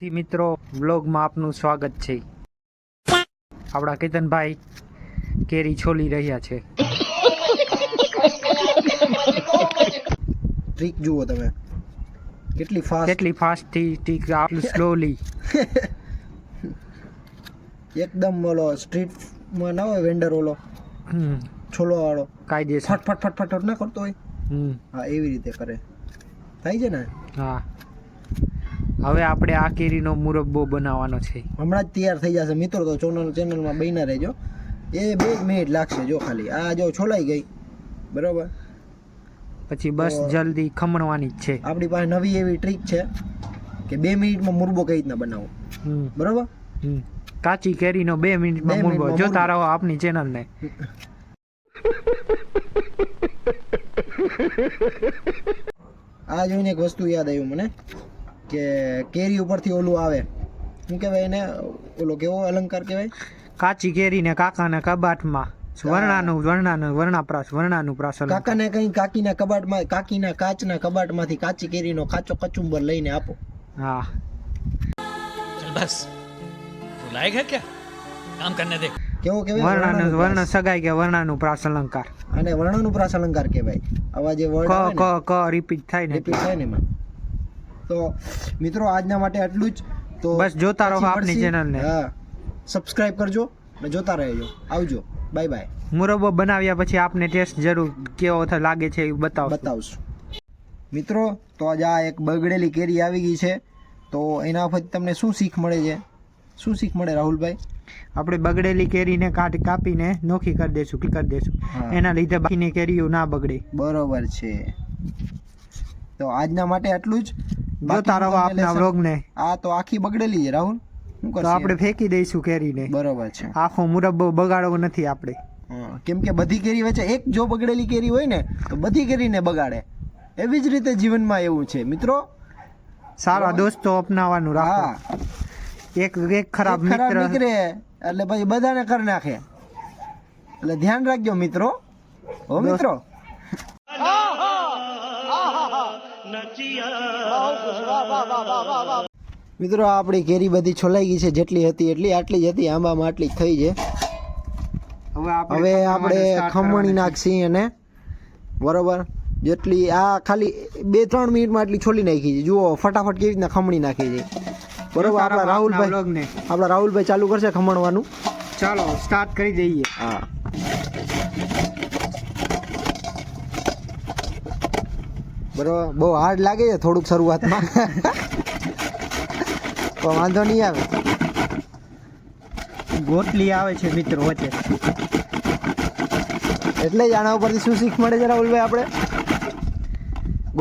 મિત્રો વ્લોગમાં આપનું સ્વાગત છે. આપણા કેતનભાઈ કેરી છોલી રહ્યા છે. ટ્રીક જુઓ તમે, કેટલી ફાસ્ટ થી ટીક આટલું સ્લોલી. એકદમ ઓલો સ્ટ્રીટમાં ના હોય વેન્ડર ઓલો છોલો વાળો કાયદેસર ફટ ફટ ફટ ફટ ના કરતો હોય, હા એવી રીતે કરે થાય છે ને. હા, હવે આપણે આ કેરીનો મુરબ્બો બનાવવાનો છે. હમણાં જ તૈયાર થઈ જશે મિત્રો, તો ચેનલમાં બન્યા રહેજો. એ 2 મિનિટ લાગશે જો ખાલી. આ જો છોલાઈ ગઈ બરોબર, પછી બસ જલ્દી ખમણવાની જ છે. આપણી પાસે નવી એવી ટ્રીક છે કે 2 મિનિટમાં મુરબ્બો કઈ રીતના બનાવો બરોબર. કાચી કેરીનો 2 મિનિટમાં મુરબ્બો જોતા રહો આપની ચેનલને. આ જોઈને એક વસ્તુ યાદ આવ્યું મને કે કેરી ઉપરથી ઓલું આવે, શું કહેવાય એને, ઓલો કેવો અલંકાર કહેવાય, કાચી કેરીને કાકાના કબાટમાં વર્ણાનું પ્રાસ. કાકાને કઈ કાકીના કબાટમાં, કાકીના કાચના કબાટમાંથી કાચી કેરીનો કાચો કચુંબર લઈને આપો. હા चल बस तू लायक है क्या काम करने दे. કેવો કહેવાય, વર્ણ સગાઈ કે વર્ણાનું પ્રાસ અલંકાર, અને વર્ણનું પ્રાસ અલંકાર કહેવાય. આવા જે વર્ડ આવે ને ક રિપીટ થાય ને એમાં. તો મિત્રો આજના માટે આટલું જ. તો બસ જોતા રહો આપની ચેનલને. હા, સબસ્ક્રાઇબ કરજો અને જોતા રહેજો. આવજો, બાય બાય. મુરબ્બો બનાવ્યા પછી આપને ટેસ્ટ જરૂર કેવો લાગે છે એ બતાવશું મિત્રો. તો આજે આ એક બગડેલી કેરી આવી ગઈ છે, તો એના પછી તમને શું શીખ મળે છે, શું શીખ મળે રાહુલભાઈ? આપણે બગડેલી કેરીને કાપીને નોખી કરી દેશું. એના લીધે બાકીની કેરીઓ ના બગડે. બરોબર છે. તો આજના માટે આટલું જ. જોતા રહો આપના વ્લોગને. આ તો આખી બગડેલી છે રાહુલ, શું કરશે? તો આપણે ફેંકી દઈશું કેરીને. બરોબર છે. આખો મુરબ્બો બગાડવો નથી આપણે. કેમ કે બધી કેરી વચ્ચે એક જો બગડેલી કેરી હોય ને તો બધી કેરીને બગાડે. એવી જ રીતે જીવનમાં એવું છે મિત્રો. સારા દોસ્તો અપનાવવાનું રાખો. એક ખરાબ મિત્ર નીકળે એટલે પછી બધાને કરી નાખે, એટલે ધ્યાન રાખજો મિત્રો. હો મિત્રો. મિત્રો આપણી કેરી બધી છોલાઈ ગઈ છે, જેટલી હતી એટલી, આટલી જ હતી, આંબામાં આટલી જ થઈ છે. હવે આપણે ખમણી નાખશી અને બરોબર જેટલી આ ખાલી 2-3 મિનિટમાં આટલી છોલી નાખી છે. જુઓ ફટાફટ કેવી રીતના ખમણી નાખી છે બરોબર. આપણા રાહુલભાઈ ચાલુ કરશે ખમણવાનું. ચાલો સ્ટાર્ટ કરી દઈએ. હા, બરોબર. બહુ હાર્ડ લાગે છે થોડુંક શરૂઆતમાં, તો વાંધો નહીં આવે. ગોટલી આવે છે મિત્રો વચ્ચે, એટલે જ આના ઉપરથી શું શીખ મળે છે રાહુલભાઈ? આપણે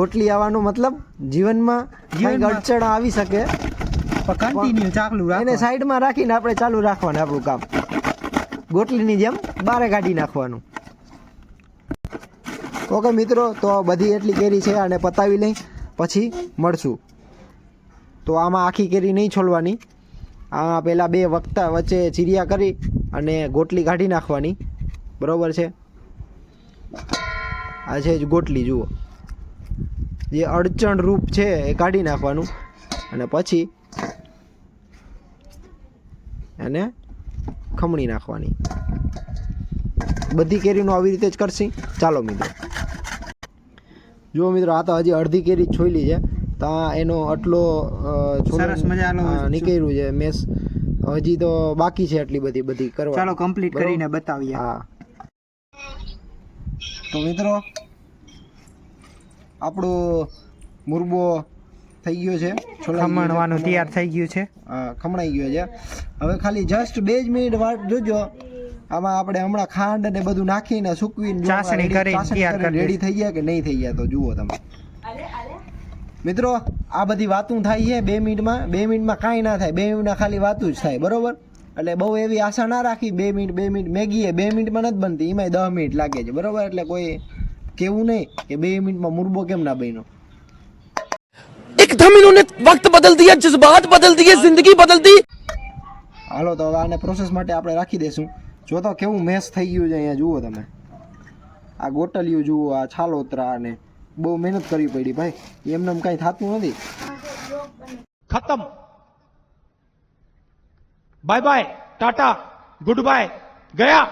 ગોટલી આવવાનો મતલબ જીવનમાં અડચણ આવી શકે, કન્ટિન્યુ ચાલુ એને સાઈડમાં રાખીને આપણે ચાલુ રાખવાનું આપણું કામ. ગોટલીની જેમ બારે કાઢી નાખવાનું. ઓકે મિત્રો, તો બધી એટલી કેરી છે અને પતાવી લઈ પછી મળશું. તો આમાં આખી કેરી નહીં છોલવાની, આમાં પહેલાં 2 વખતા વચ્ચે ચીરિયા કરી અને ગોટલી કાઢી નાખવાની બરોબર છે. આ છે ગોટલી, જુઓ જે અડચણ રૂપ છે એ કાઢી નાખવાનું અને પછી એને ખમણી નાખવાની. બધી કેરીનો આવી રીતે જ કરશી. ચાલો મિત્રો, જુઓ મિત્રો, આ તો હજી અડધી કેરી છોલી છે, તો એનો આટલો સરસ મજાનો નીકળ્યું છે મેસ. હજી તો બાકી છે એટલી બધી કરવા. ચાલો કમ્પ્લીટ કરીને બતાવીએ. હા, તો મિત્રો આપણું મુરબ્બો થઈ ગયો છે, ખમણવાનું તૈયાર થઈ ગયું છે. હા, ખમણાઈ ગયો છે. હવે ખાલી જસ્ટ 2 જ મિનિટ વાટ જોજો. આમાં આપણે હમણાં ખાંડ અને બધું નાખીને સૂકવીને ચાસણી કરી રેડી થઈ ગયા કે નહીં થઈ ગયા તો જુઓ તમે મિત્રો. આ બધી વાતું થાય છે 2 મિનિટમાં. 2 મિનિટમાં કાંઈ ના થાય, 2 મિનિટમાં ખાલી વાતું જ થાય બરોબર. એટલે બહુ એવી આશા ના રાખી 2 મિનિટ મેગી 2 મિનિટમાં નથી બનતી, એમાંય 10 મિનિટ લાગે છે બરોબર. એટલે કોઈ કેવું નહીં કે 2 મિનિટમાં મુરબ્બો કેમ ના બન્યો. एकदम इन्होंने वक्त बदल दिया, जज्बात बदल दिए, जिंदगी बदल दी. હાલો તો હવે આને પ્રોસેસ માટે આપણે રાખી દઈશું. જો તો કેવું મેસ થઈ ગયું છે અહીંયા જુઓ તમે. આ ગોટલિયું જુઓ, આ છાલોતરા, અને બહુ મહેનત કરવી પડી ભાઈ, એમને કાંઈ થતું નથી. खत्म bye bye tata good bye गया।